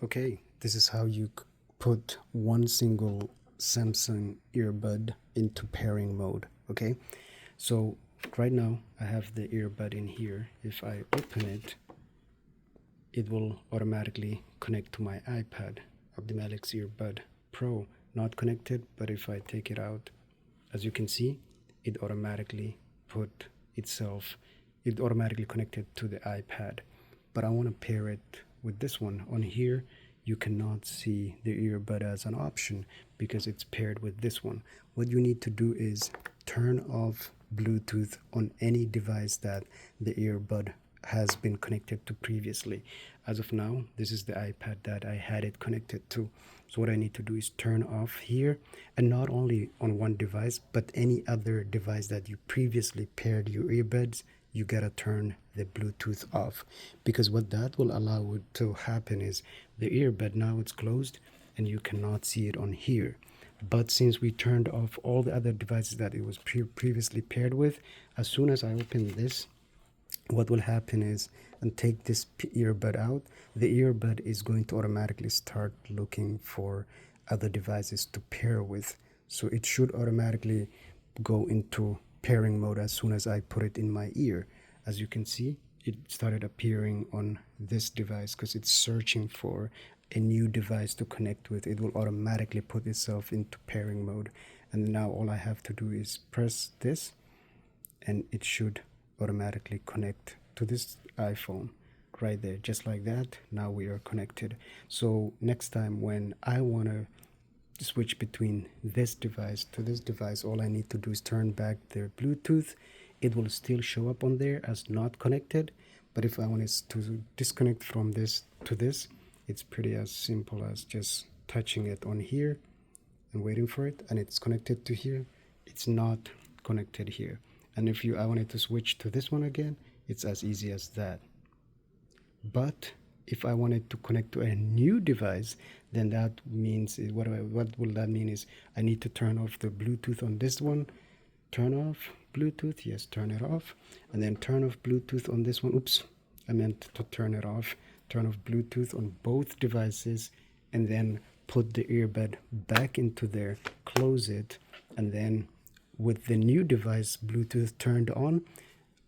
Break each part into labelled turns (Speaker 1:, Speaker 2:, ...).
Speaker 1: Okay, this is how you put one single Samsung earbud into pairing mode. Okay, so right now I have the earbud in here. If I open it, it will automatically connect to my iPad. Abdimalik's Earbud Pro, not connected, but if I take it out, as you can see, it automatically it automatically connected to the iPad. But I want to pair it with this one. On here, you cannot see the earbud as an option because it's paired with this one. What you need to do is turn off Bluetooth on any device that the earbud has been connected to previously. As of now, this is the iPad that I had it connected to. So what I need to do is turn off here, and not only on one device, but any other device that you previously paired your earbuds, you gotta turn the Bluetooth off, because what that will allow it to happen is the earbud now it's closed and you cannot see it on here. But since we turned off all the other devices that it was previously paired with, as soon as I open this, what will happen is, and take this earbud out, the earbud is going to automatically start looking for other devices to pair with. So it should automatically go into pairing mode as soon as I put it in my ear. As you can see, it started appearing on this device because it's searching for a new device to connect with. It will automatically put itself into pairing mode, and now all I have to do is press this and it should automatically connect to this iPhone right there, just like that. Now we are connected. So next time when I want to switch between this device to this device, all I need to do is turn back the Bluetooth. It will still show up on there as not connected, but if I want to disconnect from this to this, it's pretty as simple as just touching it on here and waiting for it, and it's connected to here. It's not connected here. And if I wanted to switch to this one again, it's as easy as that. But if I wanted to connect to a new device, then that means, what will that mean is I need to turn off the Bluetooth on this one, turn off Bluetooth, yes, turn it off, and then turn off Bluetooth on this one. Oops, I meant to turn it off. Turn off Bluetooth on both devices, and then put the earbud back into there, close it, and then with the new device Bluetooth turned on,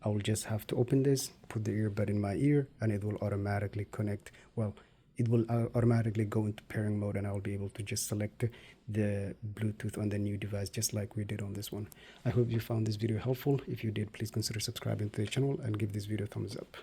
Speaker 1: I will just have to open this, put the earbud in my ear, and it will automatically connect. Well, it will automatically go into pairing mode, and I will be able to just select the Bluetooth on the new device, just like we did on this one. I hope you found this video helpful. If you did, please consider subscribing to the channel and give this video a thumbs up.